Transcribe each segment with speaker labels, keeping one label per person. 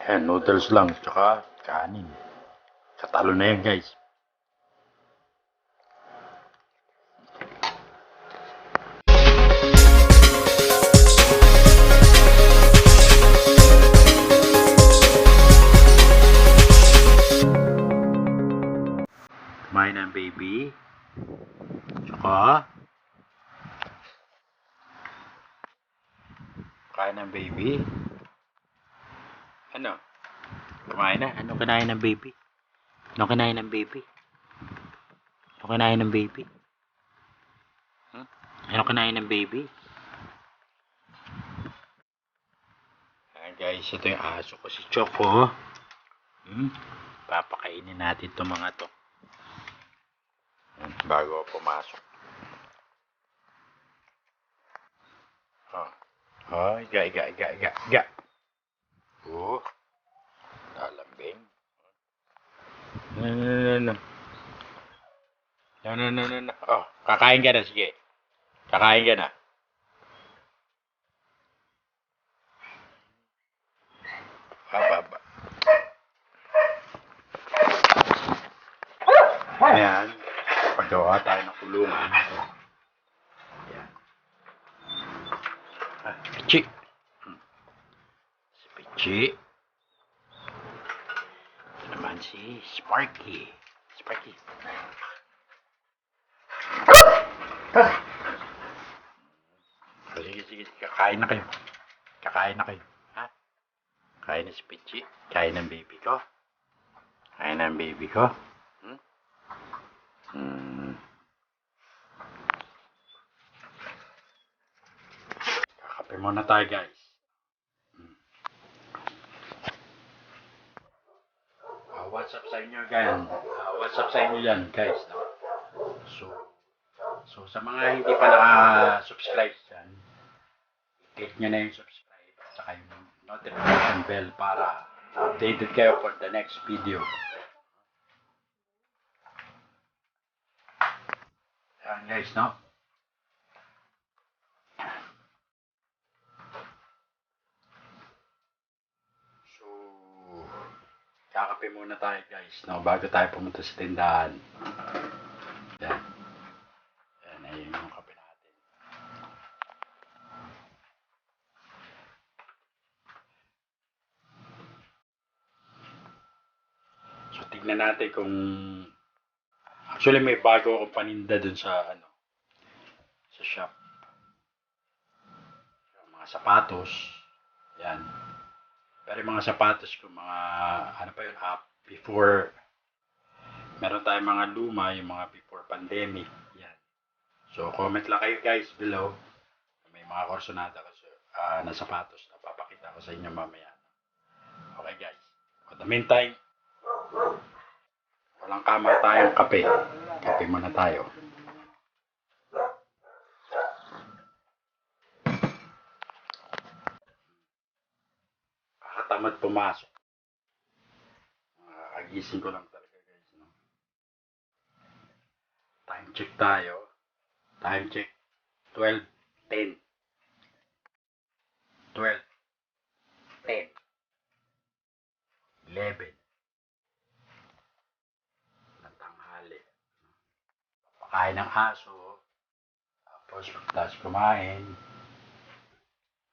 Speaker 1: Ayan, noodles lang, tsaka kanin. Katalo na yan, guys. Kumain ng baby. Tsaka kain ng baby. Ano? Kumain na? Ano kinain ng baby? Ano kinain ng baby? Ano kinain ng baby? Ano kinain ng baby? Ayan guys, ito yung aso ko si Choco. Papakainin natin itong mga to. Bago pumasok. Oh, iga. Oh, lalambing. No. Oh, kakain ka na, sige. Kakain ka na. Baba. Ayan. Pagawa tayo ng kulungan. Ayan. Pichi. Si Pichi. Ito naman si Sparky. Sige. Kakain na kayo. Ha? Kain na si Pichi. Kain ng baby ko. Kakape muna tayo, guys. What's up sa inyo, guys? No? So sa mga hindi pa naka-subscribe dyan, click nyo na yung subscribe at saka yung notification bell para updated kayo for the next video. Ayan guys, no? So, kakape muna tayo guys, no? Bago tayo pumunta sa tindahan. Ayan. Ayun yung kape natin. So, tignan natin kung actually may bago akong paninda dun sa sa shop. Yung mga sapatos. Yan. Pero yung mga sapatos ko, mga before meron tayong mga luma, yung mga before pandemic. Yan. So, comment lang kayo guys below. May mga korsonada ko na sapatos na papakita ko sa inyo mamaya. Okay guys. For the meantime, walang kama tayong kape. Kape muna tayo. Kakatamad pumasok. Kagising ko lang talaga guys. No? Time check tayo. Time check. 12:10. 12:10. 11. Tanghali. Pakain ng aso. Tapos kumain.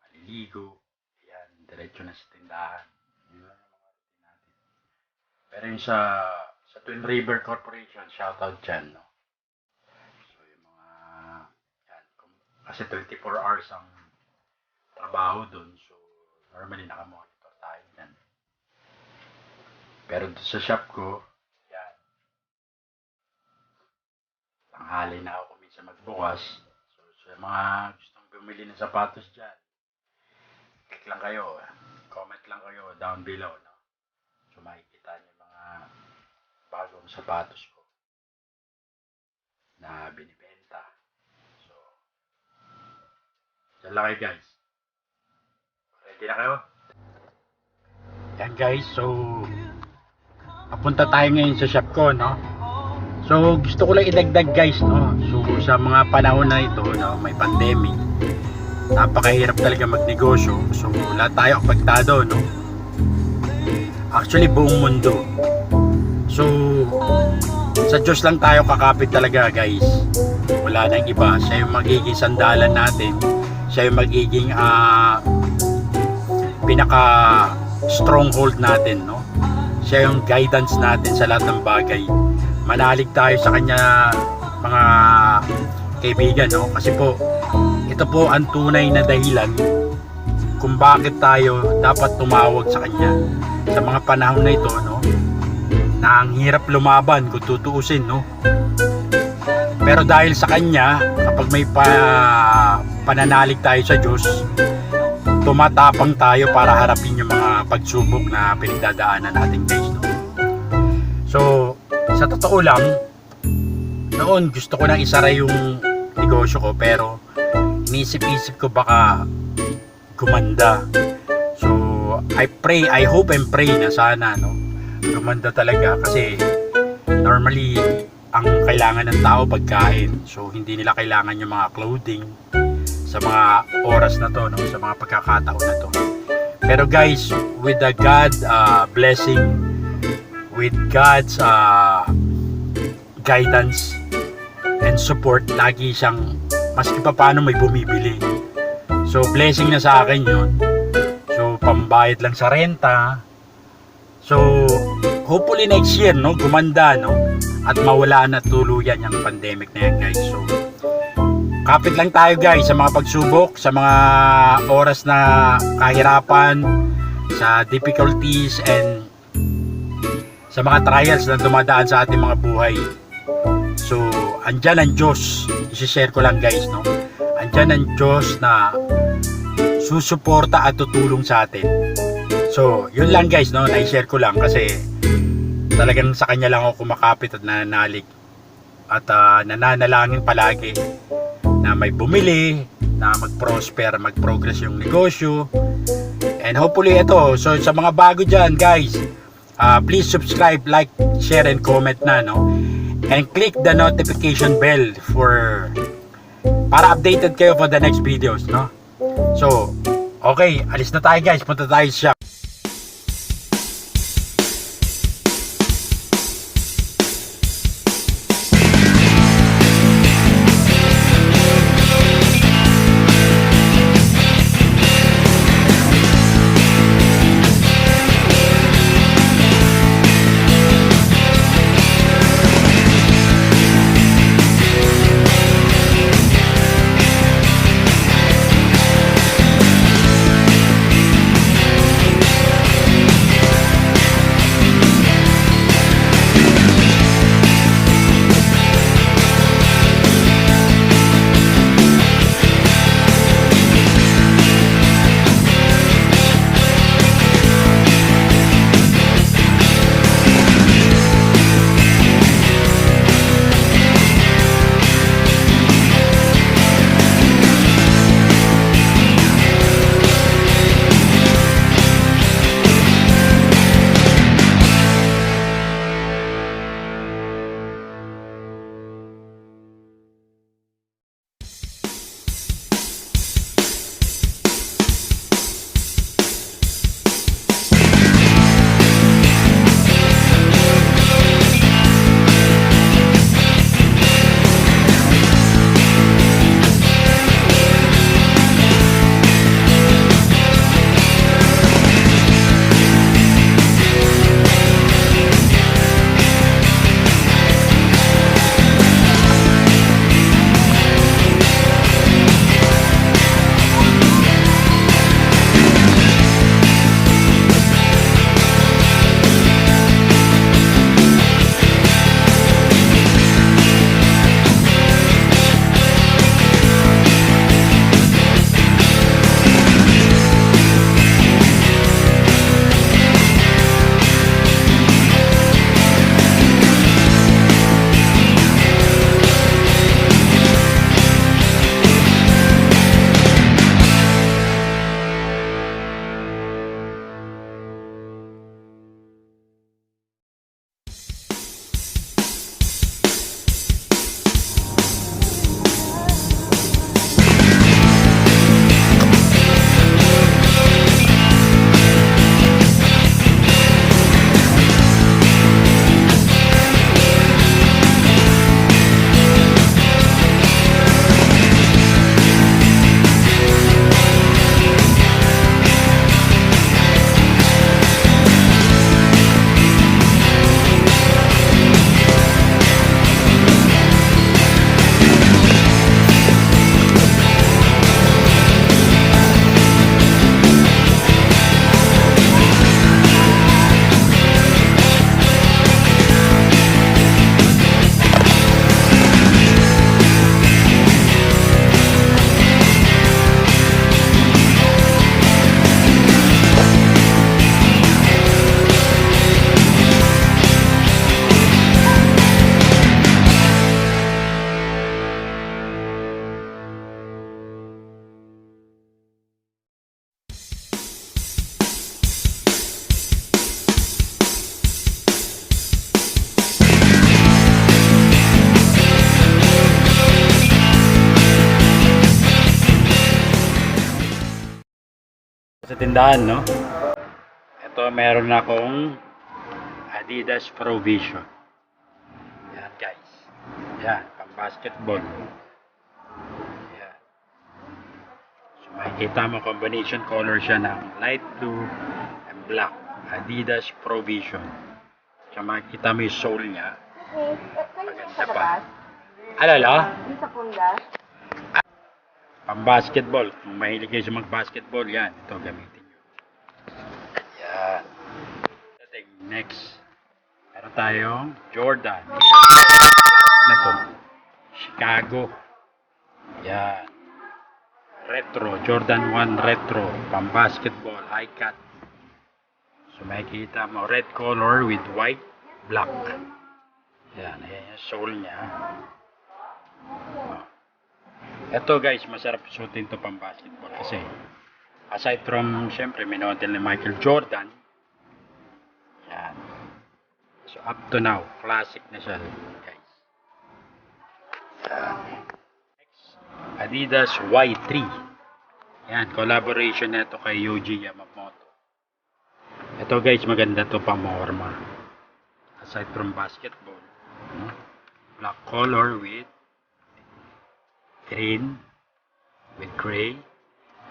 Speaker 1: Maliligo. Yan. Diretso na sa tindahan. Yun lang yung mga routine natin. Pero yung sa Twin River Corporation, shoutout dyan. No? So yung mga yan. Kasi 24 hours ang trabaho dun. So normally nakamonitor tayo dyan. Pero sa shop ko, yan. Tanghali na ako minsan magbukas. So, sa mga gustong bumili ng sapatos dyan, click lang kayo. Comment lang kayo down below. No? So, makikita niyo yung mga bagong sapatos ko na binibenta. So, dyan lang kayo guys. Ready na kayo? Yan guys, so papunta tayo ngayon sa shop ko, no? So, gusto ko lang idagdag guys, no? So, sa mga panahon na ito, no, may pandemic, napakahirap talaga magnegosyo. So, lahat tayo apektado, no? Actually, buong mundo. So, sa Diyos lang tayo kakapit talaga, guys. Wala nang iba. Siya yung magiging sandalan natin. Siya yung magiging pinaka stronghold natin, no? Siya yung guidance natin sa lahat ng bagay. Manalig tayo sa kanya, mga kaibigan, no? Kasi po, ito po ang tunay na dahilan kung bakit tayo dapat tumawag sa kanya sa mga panahon na ito, no? Na ang hirap lumaban kung tutuusin, no? Pero dahil sa kanya, kapag may pananalig tayo sa Diyos, tumatapang tayo para harapin yung mga pagsubok na pinagdadaanan natin, guys, no? So, sa totoo lang, noon gusto ko nang isara yung negosyo ko, pero inisip-isip ko baka gumanda. So, I hope and pray na sana, no, gumanda talaga, kasi normally ang kailangan ng tao pagkain. So, hindi nila kailangan yung mga clothing sa mga oras na to, no, sa mga pagkakataon na to. Pero guys, with the God blessing, with God's guidance and support, lagi siyang maski pa paano may bumibili. So, blessing na sa akin yun. So, pambayad lang sa renta. So, hopefully next year, no, gumanda, no, at mawala na tuluyan yung pandemic na yan, guys. So, kapit lang tayo, guys, sa mga pagsubok, sa mga oras na kahirapan, sa difficulties, and sa mga trials na dumadaan sa ating mga buhay. So, andyan ang Diyos. I-share ko lang, guys, no? Andyan ang Diyos na susuporta at tutulong sa atin. So, yun lang, guys, no? Na-share ko lang kasi talagang sa kanya lang ako kumakapit at nananalig at nananalangin palagi na may bumili, na mag-prosper, mag-progress yung negosyo. And hopefully ito, so sa mga bago dyan, guys, please subscribe, like, share, and comment na, no? And click the notification bell para updated kayo for the next videos, no? So, okay, alis na tayo, guys. Punta tayo sa shop. Sa tindahan, no? Ito, meron akong Adidas Provision. Yan, guys. Yan, pang basketball. Yan. So, makikita mo combination color siya ng light blue and black. Adidas Provision. So, makikita mo yung sole niya. Maganda pa. Alala?
Speaker 2: Yung sa pundas?
Speaker 1: Pang basketball. Kung mahilig kayo sa mag-basketball, yan. Ito, gamitin nyo. Yan. Next. Meron tayong Jordan. Classic na to. Chicago. Yan. Retro. Jordan 1 Retro. Pang basketball. High cut. So makikita mo red color with white, black. Yan. Ayan yung sole niya. Ito guys, masarap suotin to pang basketball kasi aside from syempre may model ni Michael Jordan. Yan. So up to now, classic na siya guys. Yan. Next, Adidas Y3. Yan, collaboration na ito kay Yuji Yamamoto. Ito guys, maganda to pang morma. Aside from basketball, black color with green with gray.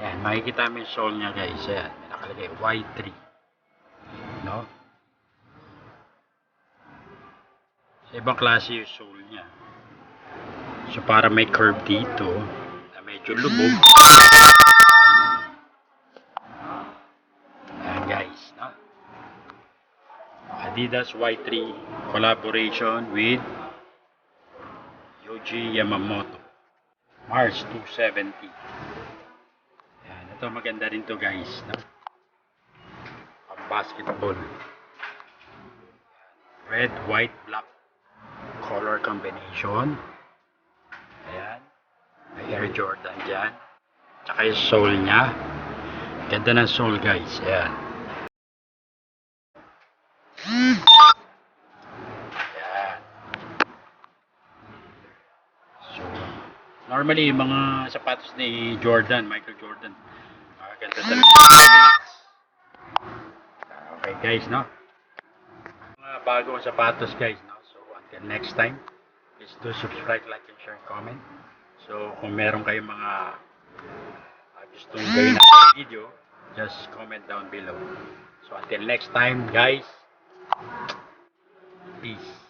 Speaker 1: Ayan, makikita mo yung sole niya guys. Ayan, may nakalagay Y3. No? Sa ibang klase yung sole niya. So para may curve dito na medyo lubog. Ayan guys. No? Adidas Y3 collaboration with Yuji Yamamoto. March 270. Yan, ito maganda rin to guys, no? Pang basketball. Red, white, black color combination. Ayan. May Air Jordan dyan. Tsaka yung sole niya. Ganda ng sole guys. Ayan. Normally, yung mga sapatos ni Jordan, Michael Jordan, maganda talaga. Okay guys, no? Mga bagong sapatos guys, no? So, until next time, please do subscribe, like, and share, and comment. So, kung meron kayong mga gustong gawin na video, just comment down below. So, until next time, guys, peace.